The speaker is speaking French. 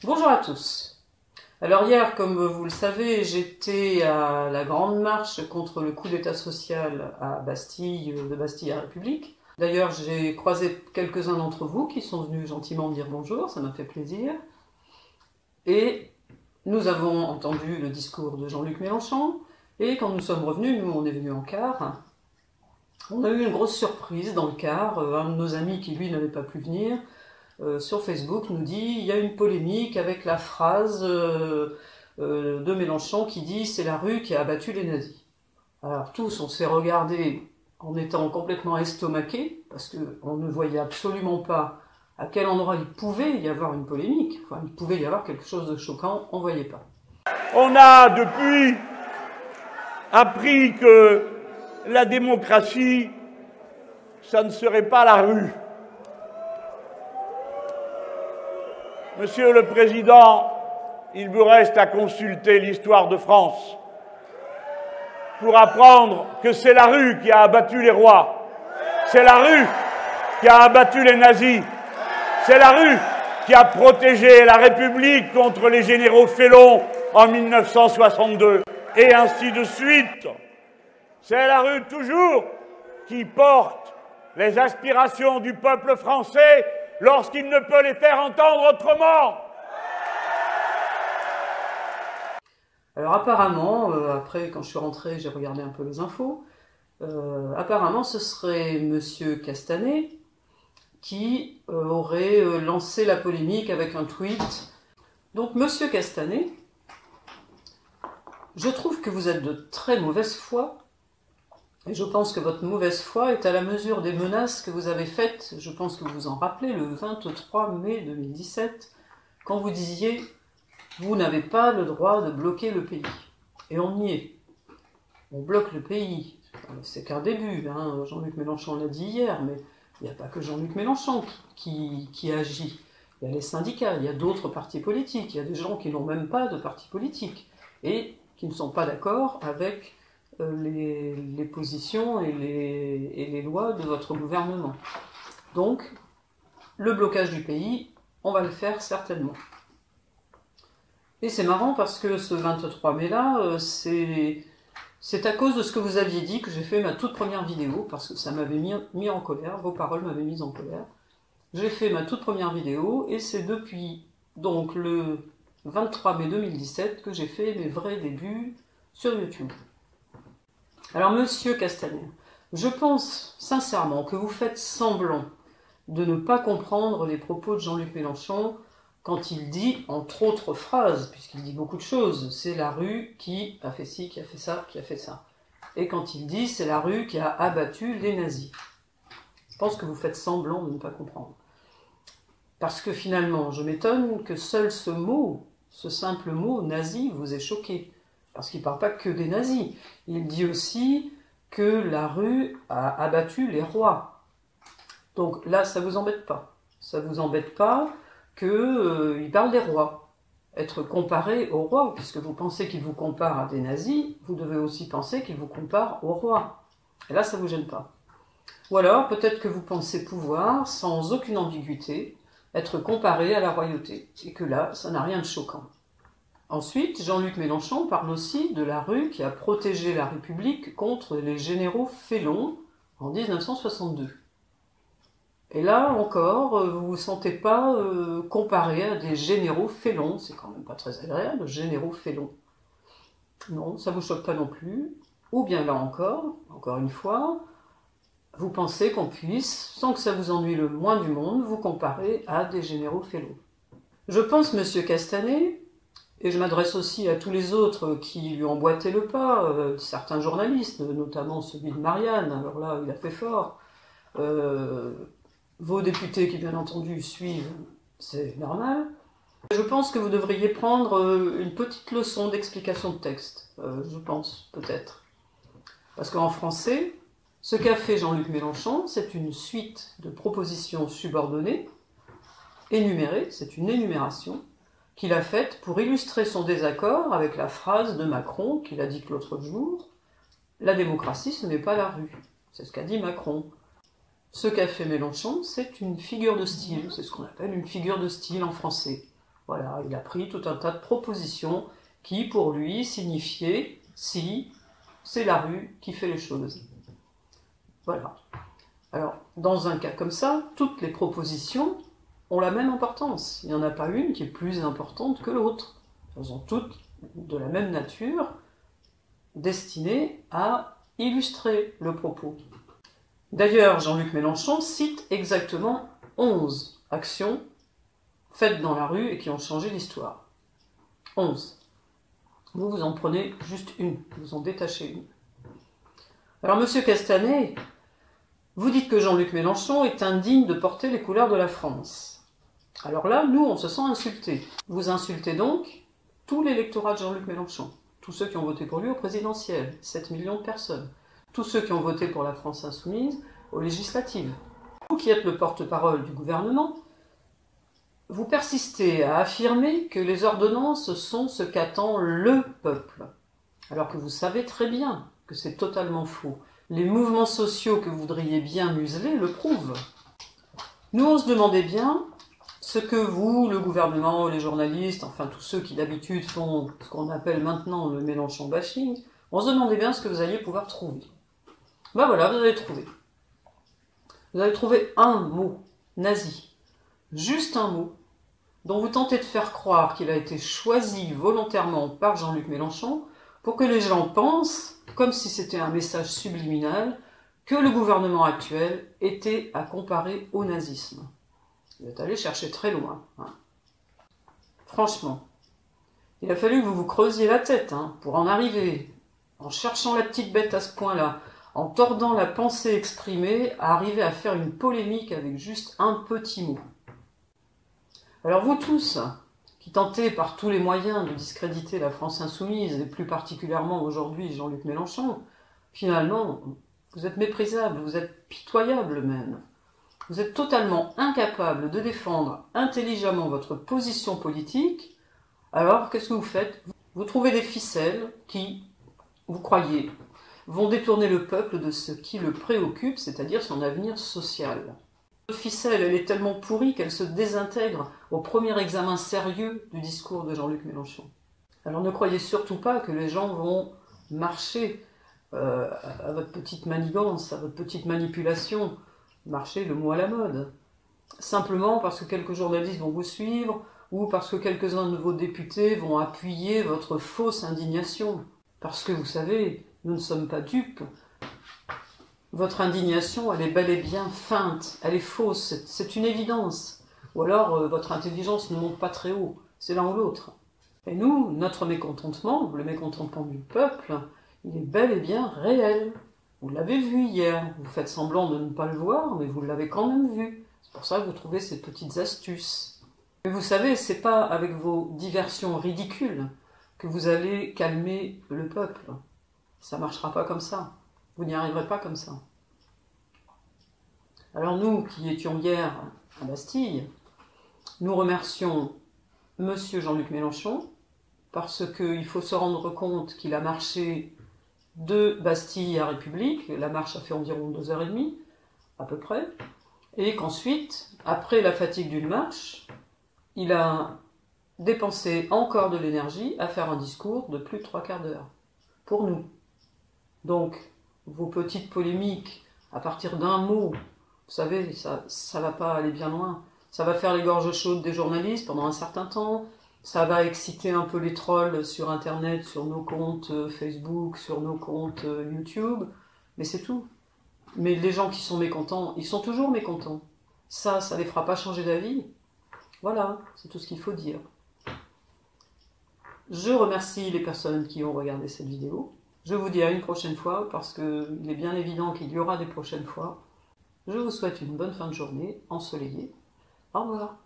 Bonjour à tous. Alors hier, comme vous le savez, j'étais à la grande marche contre le coup d'état social à Bastille, de Bastille à République. D'ailleurs, j'ai croisé quelques-uns d'entre vous qui sont venus gentiment me dire bonjour, ça m'a fait plaisir. Et nous avons entendu le discours de Jean-Luc Mélenchon, et quand nous sommes revenus, nous on est venus en car, on a eu une grosse surprise dans le car. Un de nos amis qui lui n'avait pas pu venir, sur Facebook nous dit il y a une polémique avec la phrase de Mélenchon qui dit c'est la rue qui a abattu les nazis. Alors tous on s'est regardés en étant complètement estomaqués parce qu'on ne voyait absolument pas à quel endroit il pouvait y avoir une polémique, enfin il pouvait y avoir quelque chose de choquant, on ne voyait pas. On a depuis appris que la démocratie, ça ne serait pas la rue. Monsieur le Président, il vous reste à consulter l'histoire de France pour apprendre que c'est la rue qui a abattu les rois, c'est la rue qui a abattu les nazis, c'est la rue qui a protégé la République contre les généraux félons en 1962, et ainsi de suite. C'est la rue toujours qui porte les aspirations du peuple français lorsqu'il ne peut les faire entendre autrement. Alors apparemment, après quand je suis rentré, j'ai regardé un peu les infos, apparemment ce serait Monsieur Castanet qui aurait lancé la polémique avec un tweet. Donc Monsieur Castanet, je trouve que vous êtes de très mauvaise foi, et je pense que votre mauvaise foi est à la mesure des menaces que vous avez faites, je pense que vous vous en rappelez, le 23 mai 2017, quand vous disiez « Vous n'avez pas le droit de bloquer le pays ». Et on y est. On bloque le pays. C'est qu'un début, hein. Jean-Luc Mélenchon l'a dit hier, mais il n'y a pas que Jean-Luc Mélenchon qui agit. Il y a les syndicats, il y a d'autres partis politiques, il y a des gens qui n'ont même pas de parti politique et qui ne sont pas d'accord avec les positions et les lois de votre gouvernement. Donc, le blocage du pays, on va le faire certainement. Et c'est marrant parce que ce 23 mai-là, c'est à cause de ce que vous aviez dit que j'ai fait ma toute première vidéo, parce que ça m'avait mis en colère, vos paroles m'avaient mis en colère. J'ai fait ma toute première vidéo, et c'est depuis donc le 23 mai 2017 que j'ai fait mes vrais débuts sur YouTube. Alors Monsieur Castanet, je pense sincèrement que vous faites semblant de ne pas comprendre les propos de Jean-Luc Mélenchon quand il dit, entre autres phrases, puisqu'il dit beaucoup de choses, c'est la rue qui a fait ci, qui a fait ça, qui a fait ça. Et quand il dit, c'est la rue qui a abattu les nazis. Je pense que vous faites semblant de ne pas comprendre. Parce que finalement, je m'étonne que seul ce mot, ce simple mot, nazi, vous ait choqué. Parce qu'il ne parle pas que des nazis. Il dit aussi que la rue a abattu les rois. Donc là, ça ne vous embête pas. Ça ne vous embête pas qu'il parle des rois. Être comparé aux rois, puisque vous pensez qu'il vous compare à des nazis, vous devez aussi penser qu'il vous compare aux rois. Et là, ça ne vous gêne pas. Ou alors, peut-être que vous pensez pouvoir, sans aucune ambiguïté, être comparé à la royauté. Et que là, ça n'a rien de choquant. Ensuite, Jean-Luc Mélenchon parle aussi de la rue qui a protégé la République contre les généraux félons en 1962. Et là encore, vous ne vous sentez pas comparé à des généraux félons, c'est quand même pas très agréable, généraux félons. Non, ça ne vous choque pas non plus. Ou bien là encore une fois, vous pensez qu'on puisse, sans que ça vous ennuie le moins du monde, vous comparer à des généraux félons. Je pense, Monsieur Castanet, et je m'adresse aussi à tous les autres qui lui ont boité le pas, certains journalistes, notamment celui de Marianne, alors là, il a fait fort. Vos députés qui, bien entendu, suivent, c'est normal. Je pense que vous devriez prendre une petite leçon d'explication de texte, je pense, peut-être. Parce qu'en français, ce qu'a fait Jean-Luc Mélenchon, c'est une suite de propositions subordonnées, énumérées, c'est une énumération, qu'il a faite pour illustrer son désaccord avec la phrase de Macron qu'il a dite l'autre jour « La démocratie, ce n'est pas la rue ». C'est ce qu'a dit Macron. Ce qu'a fait Mélenchon, c'est une figure de style, c'est ce qu'on appelle une figure de style en français. Voilà, il a pris tout un tas de propositions qui, pour lui, signifiaient « si, c'est la rue qui fait les choses ». Voilà. Alors, dans un cas comme ça, toutes les propositions ont la même importance. Il n'y en a pas une qui est plus importante que l'autre. Elles sont toutes de la même nature, destinées à illustrer le propos. D'ailleurs, Jean-Luc Mélenchon cite exactement 11 actions faites dans la rue et qui ont changé l'histoire. 11. Vous en prenez juste une, vous en détachez une. Alors, monsieur Castanet, vous dites que Jean-Luc Mélenchon est indigne de porter les couleurs de la France. Alors là, nous, on se sent insultés. Vous insultez donc tout l'électorat de Jean-Luc Mélenchon. Tous ceux qui ont voté pour lui au présidentiel, 7 millions de personnes. Tous ceux qui ont voté pour la France insoumise aux législatives. Vous qui êtes le porte-parole du gouvernement, vous persistez à affirmer que les ordonnances sont ce qu'attend le peuple. Alors que vous savez très bien que c'est totalement faux. Les mouvements sociaux que vous voudriez bien museler le prouvent. Nous, on se demandait bien ce que vous, le gouvernement, les journalistes, enfin tous ceux qui d'habitude font ce qu'on appelle maintenant le Mélenchon bashing, on se demandait bien ce que vous alliez pouvoir trouver. Ben voilà, vous avez trouvé. Vous avez trouvé un mot, nazi. Juste un mot, dont vous tentez de faire croire qu'il a été choisi volontairement par Jean-Luc Mélenchon pour que les gens pensent, comme si c'était un message subliminal, que le gouvernement actuel était à comparer au nazisme. Vous êtes allé chercher très loin. Franchement, il a fallu que vous vous creusiez la tête pour en arriver, en cherchant la petite bête à ce point-là, en tordant la pensée exprimée, à arriver à faire une polémique avec juste un petit mot. Alors vous tous, qui tentez par tous les moyens de discréditer la France insoumise, et plus particulièrement aujourd'hui Jean-Luc Mélenchon, finalement, vous êtes méprisables, vous êtes pitoyables même. Vous êtes totalement incapable de défendre intelligemment votre position politique, alors qu'est-ce que vous faites? Vous trouvez des ficelles qui, vous croyez, vont détourner le peuple de ce qui le préoccupe, c'est-à-dire son avenir social. Cette ficelle, elle est tellement pourrie qu'elle se désintègre au premier examen sérieux du discours de Jean-Luc Mélenchon. Alors ne croyez surtout pas que les gens vont marcher à votre petite manigance, à votre petite manipulation. Marcher, le mot à la mode. Simplement parce que quelques journalistes vont vous suivre ou parce que quelques-uns de vos députés vont appuyer votre fausse indignation. Parce que, vous savez, nous ne sommes pas dupes. Votre indignation, elle est bel et bien feinte, elle est fausse, c'est une évidence. Ou alors, votre intelligence ne monte pas très haut, c'est l'un ou l'autre. Et nous, notre mécontentement, le mécontentement du peuple, il est bel et bien réel. Vous l'avez vu hier, vous faites semblant de ne pas le voir, mais vous l'avez quand même vu. C'est pour ça que vous trouvez ces petites astuces. Mais vous savez, c'est pas avec vos diversions ridicules que vous allez calmer le peuple. Ça marchera pas comme ça. Vous n'y arriverez pas comme ça. Alors nous, qui étions hier à Bastille, nous remercions Monsieur Jean-Luc Mélenchon, parce qu'il faut se rendre compte qu'il a marché de Bastille à République, la marche a fait environ 2h30, à peu près, et qu'ensuite, après la fatigue d'une marche, il a dépensé encore de l'énergie à faire un discours de plus de 3/4 d'heure, pour nous. Donc, vos petites polémiques, à partir d'un mot, vous savez, ça va pas aller bien loin. Ça va faire les gorges chaudes des journalistes pendant un certain temps, ça va exciter un peu les trolls sur Internet, sur nos comptes Facebook, sur nos comptes YouTube, mais c'est tout. Mais les gens qui sont mécontents, ils sont toujours mécontents. Ça les fera pas changer d'avis. Voilà, c'est tout ce qu'il faut dire. Je remercie les personnes qui ont regardé cette vidéo. Je vous dis à une prochaine fois, parce qu'il est bien évident qu'il y aura des prochaines fois. Je vous souhaite une bonne fin de journée, ensoleillée. Au revoir.